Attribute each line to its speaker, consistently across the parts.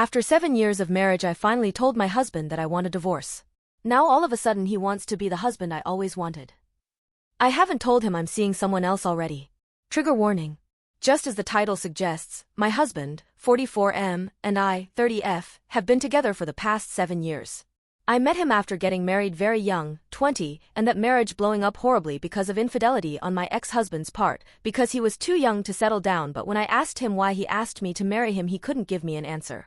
Speaker 1: After 7 years of marriage, I finally told my husband that I want a divorce. Now all of a sudden he wants to be the husband I always wanted. I haven't told him I'm seeing someone else already. Trigger warning. Just as the title suggests, my husband, 44M, and I, 30F, have been together for the past 7 years. I met him after getting married very young, 20, and that marriage blowing up horribly because of infidelity on my ex-husband's part, because he was too young to settle down. But when I asked him why he asked me to marry him, he couldn't give me an answer.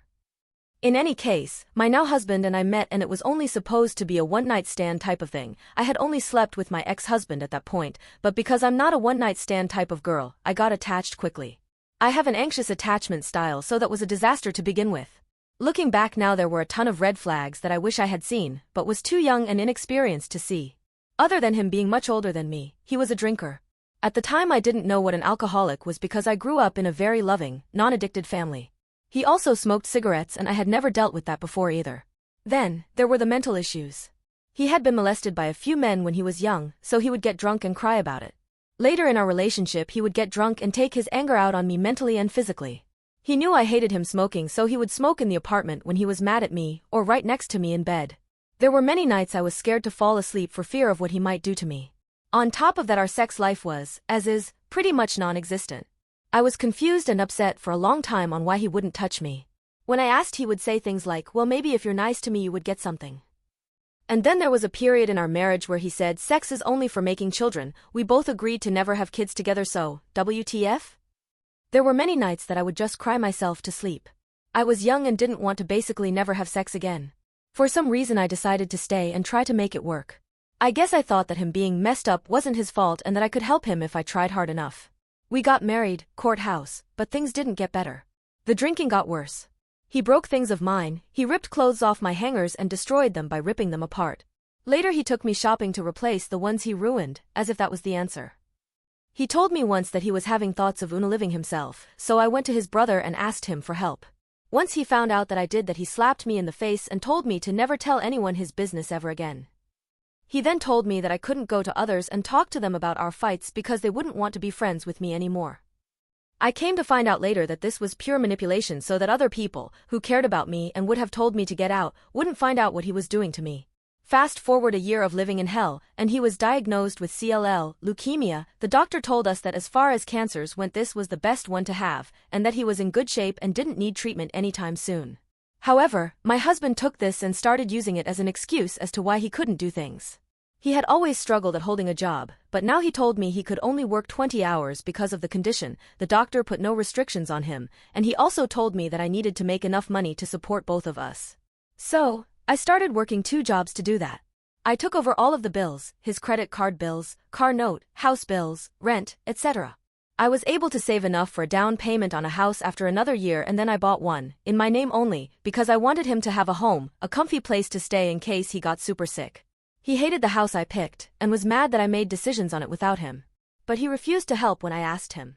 Speaker 1: In any case, my now husband and I met, and it was only supposed to be a one-night stand type of thing. I had only slept with my ex-husband at that point, but because I'm not a one-night stand type of girl, I got attached quickly. I have an anxious attachment style, so that was a disaster to begin with. Looking back now, there were a ton of red flags that I wish I had seen, but was too young and inexperienced to see. Other than him being much older than me, he was a drinker. At the time I didn't know what an alcoholic was because I grew up in a very loving, non-addicted family. He also smoked cigarettes, and I had never dealt with that before either. Then, there were the mental issues. He had been molested by a few men when he was young, so he would get drunk and cry about it. Later in our relationship, he would get drunk and take his anger out on me mentally and physically. He knew I hated him smoking, so he would smoke in the apartment when he was mad at me, or right next to me in bed. There were many nights I was scared to fall asleep for fear of what he might do to me. On top of that, our sex life was, as is, pretty much non-existent. I was confused and upset for a long time on why he wouldn't touch me. When I asked, he would say things like, "Well, maybe if you're nice to me you would get something." And then there was a period in our marriage where he said sex is only for making children. We both agreed to never have kids together, so, WTF? There were many nights that I would just cry myself to sleep. I was young and didn't want to basically never have sex again. For some reason I decided to stay and try to make it work. I guess I thought that him being messed up wasn't his fault and that I could help him if I tried hard enough. We got married, courthouse, but things didn't get better. The drinking got worse. He broke things of mine. He ripped clothes off my hangers and destroyed them by ripping them apart. Later he took me shopping to replace the ones he ruined, as if that was the answer. He told me once that he was having thoughts of unaliving himself, so I went to his brother and asked him for help. Once he found out that I did that, he slapped me in the face and told me to never tell anyone his business ever again. He then told me that I couldn't go to others and talk to them about our fights because they wouldn't want to be friends with me anymore. I came to find out later that this was pure manipulation so that other people, who cared about me and would have told me to get out, wouldn't find out what he was doing to me. Fast forward a year of living in hell, and he was diagnosed with CLL, leukemia. The doctor told us that as far as cancers went, this was the best one to have, and that he was in good shape and didn't need treatment anytime soon. However, my husband took this and started using it as an excuse as to why he couldn't do things. He had always struggled at holding a job, but now he told me he could only work 20 hours because of the condition. The doctor put no restrictions on him, and he also told me that I needed to make enough money to support both of us. So, I started working 2 jobs to do that. I took over all of the bills, his credit card bills, car note, house bills, rent, etc. I was able to save enough for a down payment on a house after another year, and then I bought one, in my name only, because I wanted him to have a home, a comfy place to stay in case he got super sick. He hated the house I picked, and was mad that I made decisions on it without him. But he refused to help when I asked him.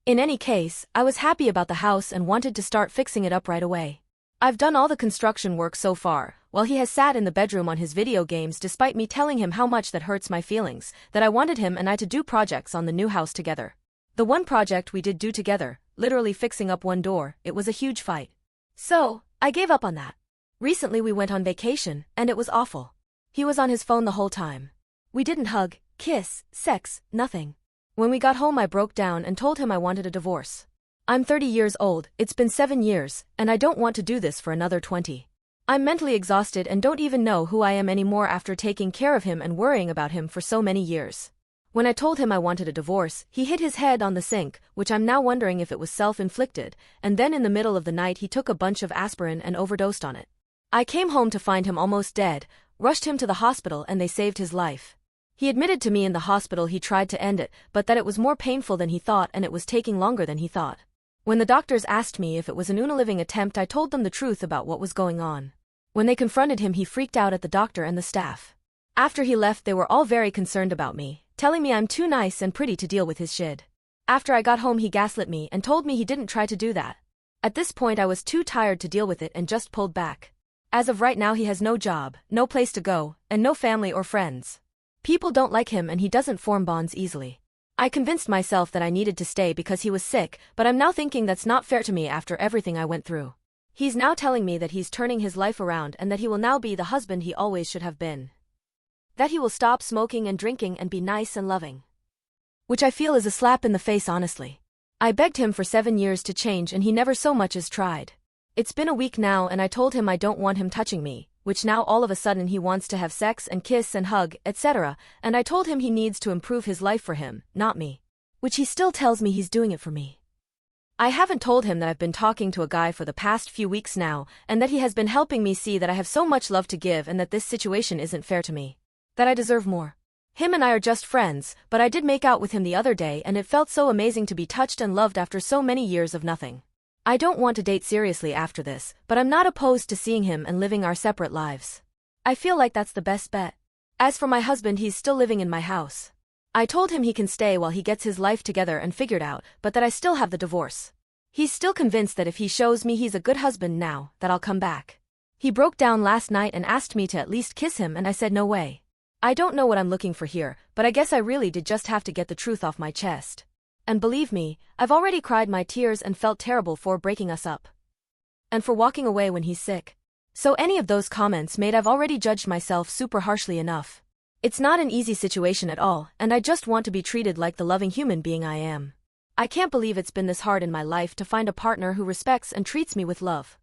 Speaker 1: In any case, I was happy about the house and wanted to start fixing it up right away. I've done all the construction work so far, while he has sat in the bedroom on his video games despite me telling him how much that hurts my feelings, that I wanted him and I to do projects on the new house together. The one project we did do together, literally fixing up one door, it was a huge fight. So, I gave up on that. Recently we went on vacation, and it was awful. He was on his phone the whole time. We didn't hug, kiss, sex, nothing. When we got home I broke down and told him I wanted a divorce. I'm 30 years old, it's been 7 years, and I don't want to do this for another 20. I'm mentally exhausted and don't even know who I am anymore after taking care of him and worrying about him for so many years. When I told him I wanted a divorce, he hit his head on the sink, which I'm now wondering if it was self-inflicted, and then in the middle of the night he took a bunch of aspirin and overdosed on it. I came home to find him almost dead, rushed him to the hospital, and they saved his life. He admitted to me in the hospital he tried to end it, but that it was more painful than he thought and it was taking longer than he thought. When the doctors asked me if it was an unaliving attempt, I told them the truth about what was going on. When they confronted him, he freaked out at the doctor and the staff. After he left, they were all very concerned about me, telling me I'm too nice and pretty to deal with his shit. After I got home he gaslit me and told me he didn't try to do that. At this point I was too tired to deal with it and just pulled back. As of right now he has no job, no place to go, and no family or friends. People don't like him and he doesn't form bonds easily. I convinced myself that I needed to stay because he was sick, but I'm now thinking that's not fair to me after everything I went through. He's now telling me that he's turning his life around and that he will now be the husband he always should have been. That he will stop smoking and drinking and be nice and loving. Which I feel is a slap in the face, honestly. I begged him for 7 years to change and he never so much as tried. It's been a week now and I told him I don't want him touching me, which now all of a sudden he wants to have sex and kiss and hug, etc., and I told him he needs to improve his life for him, not me. Which he still tells me he's doing it for me. I haven't told him that I've been talking to a guy for the past few weeks now, and that he has been helping me see that I have so much love to give and that this situation isn't fair to me. That I deserve more. Him and I are just friends, but I did make out with him the other day and it felt so amazing to be touched and loved after so many years of nothing. I don't want to date seriously after this, but I'm not opposed to seeing him and living our separate lives. I feel like that's the best bet. As for my husband, he's still living in my house. I told him he can stay while he gets his life together and figured out, but that I still have the divorce. He's still convinced that if he shows me he's a good husband now, that I'll come back. He broke down last night and asked me to at least kiss him and I said no way. I don't know what I'm looking for here, but I guess I really did just have to get the truth off my chest. And believe me, I've already cried my tears and felt terrible for breaking us up. And for walking away when he's sick. So any of those comments made, I've already judged myself super harshly enough. It's not an easy situation at all, and I just want to be treated like the loving human being I am. I can't believe it's been this hard in my life to find a partner who respects and treats me with love.